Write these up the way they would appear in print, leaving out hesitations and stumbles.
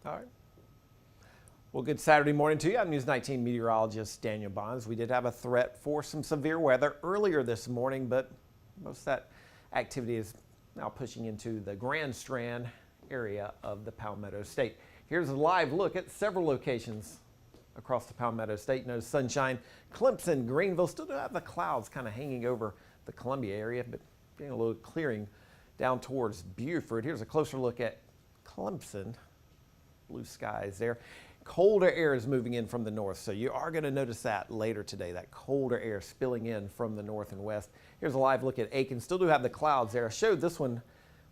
All right. Well, good Saturday morning to you. I'm News 19 meteorologist Daniel Bonds. We did have a threat for some severe weather earlier this morning, but most of that activity is now pushing into the Grand Strand area of the Palmetto State. Here's a live look at several locations across the Palmetto State. No sunshine. Clemson, Greenville still do have the clouds kind of hanging over the Columbia area, but getting a little clearing down towards Beaufort. Here's a closer look at Clemson. Blue skies there. Colder air is moving in from the north, so you are going to notice that later today, that colder air spilling in from the north and west. Here's a live look at Aiken. Still do have the clouds there. I showed this one,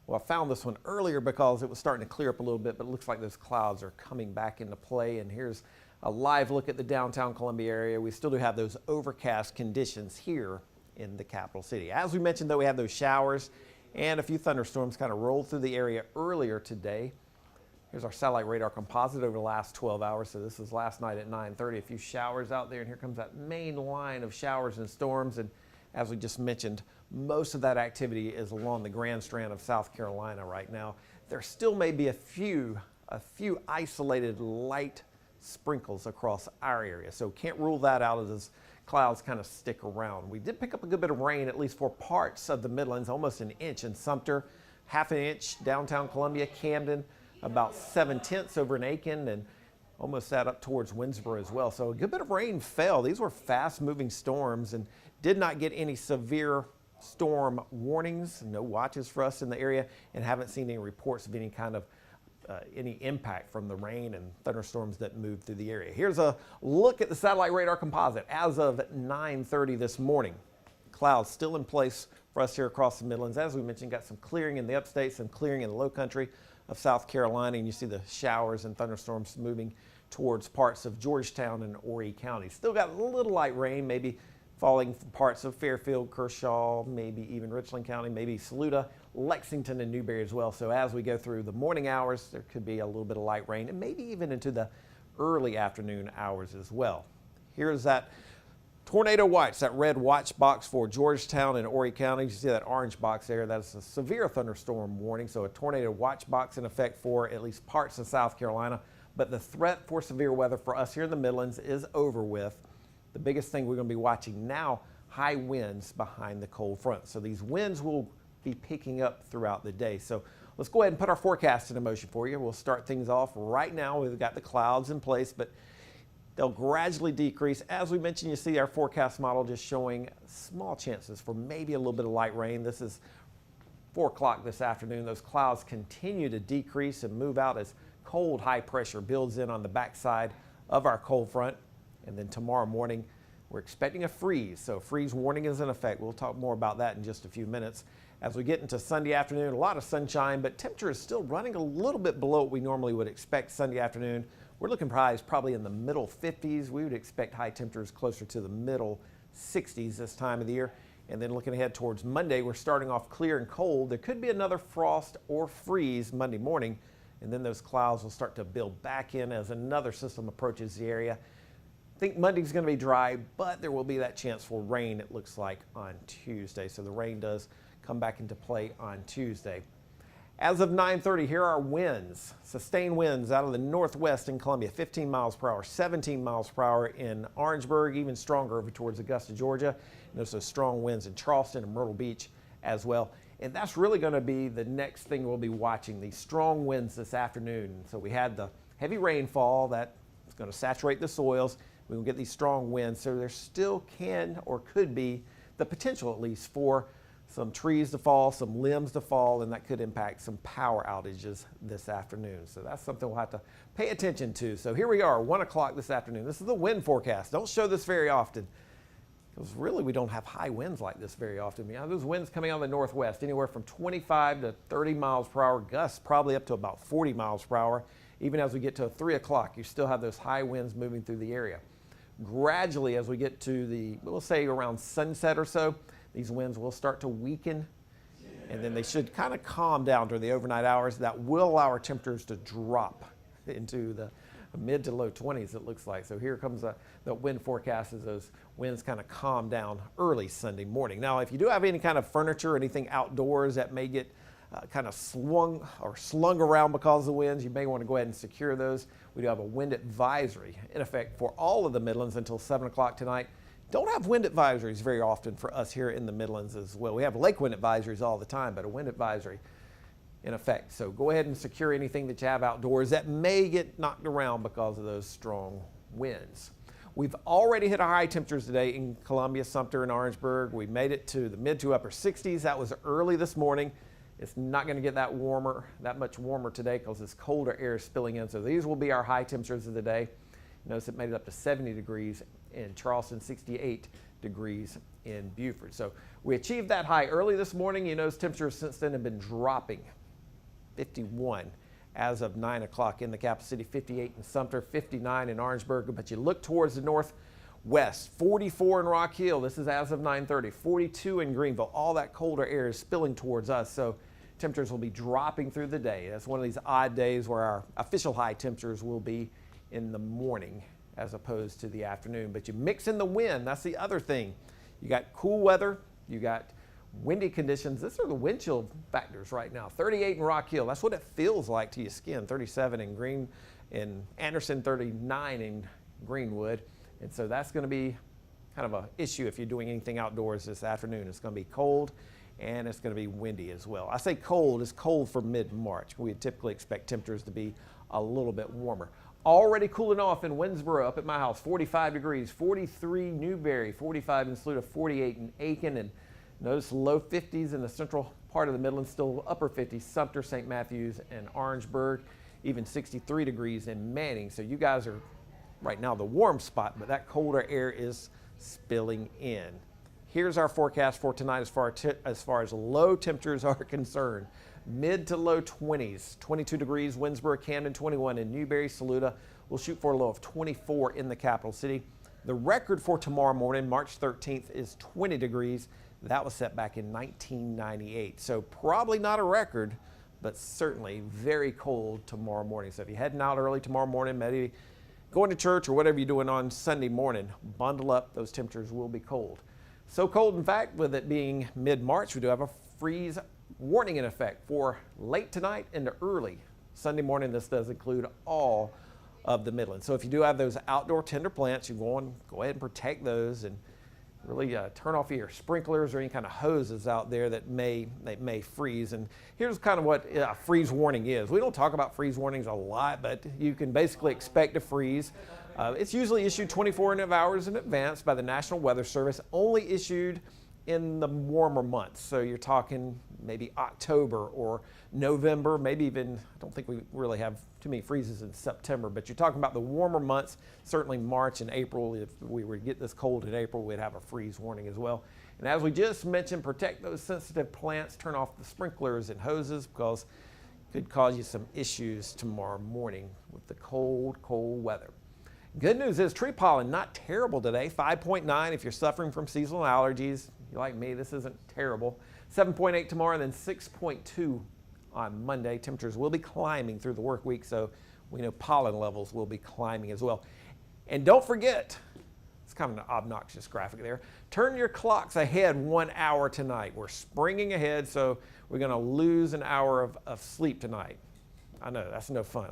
well, I found this one earlier because it was starting to clear up a little bit, but it looks like those clouds are coming back into play. And here's a live look at the downtown Columbia area. We still do have those overcast conditions here in the capital city. As we mentioned, though, we had those showers and a few thunderstorms kind of rolled through the area earlier today. Here's our satellite radar composite over the last 12 hours. So this was last night at 9:30. A few showers out there, and here comes that main line of showers and storms. And as we just mentioned, most of that activity is along the Grand Strand of South Carolina right now. There still may be a few isolated light sprinkles across our area, so can't rule that out as those clouds kind of stick around. We did pick up a good bit of rain, at least for parts of the Midlands, almost an inch in Sumter, half an inch downtown Columbia, Camden, about 7/10 over in Aiken, and almost that up towards Winsboro as well. So a good bit of rain fell. These were fast moving storms and did not get any severe storm warnings, no watches for us in the area, and haven't seen any reports of any kind of any impact from the rain and thunderstorms that moved through the area. Here's a look at the satellite radar composite as of 9:30 this morning. Clouds still in place for us here across the Midlands. As we mentioned, got some clearing in the upstate, some clearing in the low country of South Carolina, and you see the showers and thunderstorms moving towards parts of Georgetown and Horry County. Still got a little light rain, maybe falling from parts of Fairfield, Kershaw, maybe even Richland County, maybe Saluda, Lexington, and Newberry as well. So as we go through the morning hours, there could be a little bit of light rain, and maybe even into the early afternoon hours as well. Here's that tornado watch, that red watch box for Georgetown and Horry County. You see that orange box there. That's a severe thunderstorm warning, so a tornado watch box in effect for at least parts of South Carolina. But the threat for severe weather for us here in the Midlands is over with. The biggest thing we're going to be watching now, high winds behind the cold front. So these winds will be picking up throughout the day. So let's go ahead and put our forecast in motion for you. We'll start things off right now. We've got the clouds in place, but they'll gradually decrease. As we mentioned, you see our forecast model just showing small chances for maybe a little bit of light rain. This is 4 o'clock this afternoon. Those clouds continue to decrease and move out as cold high pressure builds in on the backside of our cold front. And then tomorrow morning, we're expecting a freeze. So freeze warning is in effect. We'll talk more about that in just a few minutes. As we get into Sunday afternoon, a lot of sunshine, but temperature is still running a little bit below what we normally would expect Sunday afternoon. We're looking probably in the middle 50s. We would expect high temperatures closer to the middle 60s this time of the year. And then looking ahead towards Monday, we're starting off clear and cold. There could be another frost or freeze Monday morning, and then those clouds will start to build back in as another system approaches the area. I think Monday's going to be dry, but there will be that chance for rain, it looks like, on Tuesday. So the rain does come back into play on Tuesday. As of 9:30, here are winds. Sustained winds out of the northwest in Columbia, 15 miles per hour, 17 miles per hour in Orangeburg, even stronger over towards Augusta, Georgia. And there's those strong winds in Charleston and Myrtle Beach as well. And that's really going to be the next thing we'll be watching, these strong winds this afternoon. So we had the heavy rainfall that is going to saturate the soils. We will get these strong winds, so there still can or could be the potential, at least, for some trees to fall, some limbs to fall, and that could impact some power outages this afternoon. So that's something we'll have to pay attention to. So here we are, 1 o'clock this afternoon. This is the wind forecast. Don't show this very often, because really we don't have high winds like this very often. You know, those winds coming out of the northwest, anywhere from 25 to 30 miles per hour, gusts probably up to about 40 miles per hour. Even as we get to 3 o'clock, you still have those high winds moving through the area. Gradually, as we get to we'll say around sunset or so, these winds will start to weaken, and then they should kind of calm down during the overnight hours. That will allow our temperatures to drop into the mid to low 20s, it looks like. So here comes the wind forecast as those winds kind of calm down early Sunday morning. Now, if you do have any kind of furniture or anything outdoors that may get kind of slung around because of the winds. You may want to go ahead and secure those. We do have a wind advisory in effect for all of the Midlands until 7 o'clock tonight. Don't have wind advisories very often for us here in the Midlands as well. We have lake wind advisories all the time, but a wind advisory in effect. So go ahead and secure anything that you have outdoors that may get knocked around because of those strong winds. We've already hit our high temperatures today in Columbia, Sumter, and Orangeburg. We made it to the mid to upper 60s. That was early this morning. It's not going to get that much warmer today because this colder air is spilling in. So these will be our high temperatures of the day. Notice it made it up to 70 degrees in Charleston, 68 degrees in Beaufort. So we achieved that high early this morning. You notice temperatures since then have been dropping. 51 as of 9 o'clock in the capital city, 58 in Sumter, 59 in Orangeburg. But you look towards the northwest, 44 in Rock Hill. This is as of 9:30. 42 in Greenville. All that colder air is spilling towards us. So temperatures will be dropping through the day. That's one of these odd days where our official high temperatures will be in the morning as opposed to the afternoon. But you mix in the wind, that's the other thing. You got cool weather, you got windy conditions. These are the wind chill factors right now. 38 in Rock Hill, that's what it feels like to your skin. 37 in Anderson, 39 in Greenwood. And so that's going to be kind of an issue if you're doing anything outdoors this afternoon. It's going to be cold and it's going to be windy as well. I say cold, it's cold for mid-March. We typically expect temperatures to be a little bit warmer. Already cooling off in Winsboro up at my house, 45 degrees, 43 Newberry, 45 in Saluda, 48 in Aiken, and notice low 50s in the central part of the Midlands, still upper 50s, Sumter, St. Matthews, and Orangeburg, even 63 degrees in Manning. So you guys are right now the warm spot, but that colder air is spilling in. Here's our forecast for tonight as far as low temperatures are concerned. Mid to low 20s, 22 degrees, Winsboro, Camden, 21 in Newberry, Saluda. We'll shoot for a low of 24 in the capital city. The record for tomorrow morning, March 13th, is 20 degrees. That was set back in 1998. So probably not a record, but certainly very cold tomorrow morning. So if you're heading out early tomorrow morning, maybe going to church or whatever you're doing on Sunday morning, bundle up. Those temperatures will be cold. So cold, in fact, with it being mid-March, we do have a freeze warning in effect for late tonight into early Sunday morning. This does include all of the Midlands. So if you do have those outdoor tender plants, you go ahead and protect those and really turn off your sprinklers or any kind of hoses out there that may freeze. And here's kind of what a freeze warning is. We don't talk about freeze warnings a lot, but you can basically expect to freeze. It's usually issued 24 hours in advance by the National Weather Service, only issued in the warmer months. So you're talking maybe October or November, maybe even, I don't think we really have too many freezes in September, but you're talking about the warmer months, certainly March and April. If we were to get this cold in April, we'd have a freeze warning as well. And as we just mentioned, protect those sensitive plants, turn off the sprinklers and hoses because it could cause you some issues tomorrow morning with the cold, cold weather. Good news is tree pollen, not terrible today. 5.9 if you're suffering from seasonal allergies. You're like me, this isn't terrible. 7.8 tomorrow, and then 6.2 on Monday. Temperatures will be climbing through the work week, so we know pollen levels will be climbing as well. And don't forget, it's kind of an obnoxious graphic there, turn your clocks ahead 1 hour tonight. We're springing ahead, so we're going to lose an hour of sleep tonight. I know, that's no fun.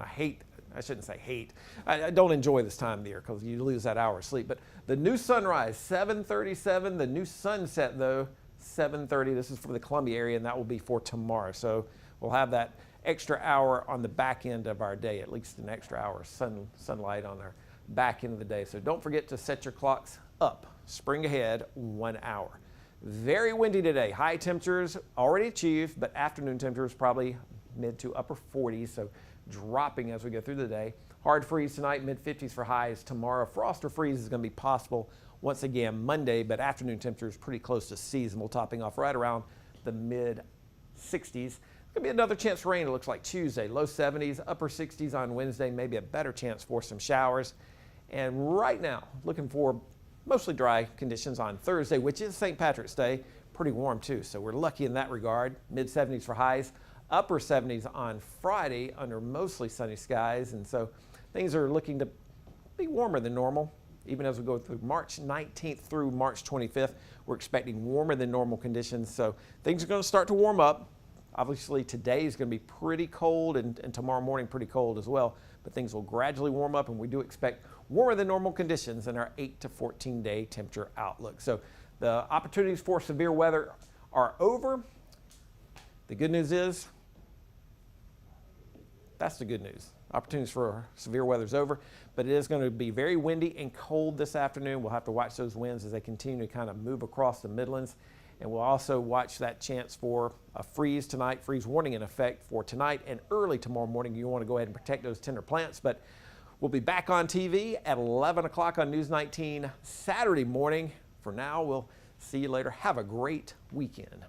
I shouldn't say hate. I don't enjoy this time of the year because you lose that hour of sleep. But the new sunrise, 7:37. The new sunset, though, 7:30. This is for the Columbia area, and that will be for tomorrow. So we'll have that extra hour on the back end of our day, at least an extra hour of sunlight on our back end of the day. So don't forget to set your clocks up. Spring ahead 1 hour. Very windy today. High temperatures already achieved, but afternoon temperatures probably mid to upper 40s. So dropping as we go through the day. Hard freeze tonight, mid-50s for highs tomorrow. Frost or freeze is going to be possible once again Monday, but afternoon temperatures pretty close to seasonal, topping off right around the mid-60s. There's going to be another chance for rain, it looks like Tuesday. Low 70s, upper 60s on Wednesday, maybe a better chance for some showers. And right now, looking for mostly dry conditions on Thursday, which is St. Patrick's Day. Pretty warm too, so we're lucky in that regard. Mid-70s for highs. Upper 70s on Friday under mostly sunny skies, and so things are looking to be warmer than normal. Even as we go through March 19th through March 25th, we're expecting warmer than normal conditions, so things are going to start to warm up. Obviously today is going to be pretty cold and tomorrow morning pretty cold as well, but things will gradually warm up and we do expect warmer than normal conditions in our 8 to 14 day temperature outlook. So the opportunities for severe weather are over. The good news is, that's the good news. Opportunities for severe weather is over, but it is going to be very windy and cold this afternoon. We'll have to watch those winds as they continue to kind of move across the Midlands. And we'll also watch that chance for a freeze tonight, freeze warning in effect for tonight and early tomorrow morning. You want to go ahead and protect those tender plants, but we'll be back on TV at 11 o'clock on News 19 Saturday morning. For now, we'll see you later. Have a great weekend.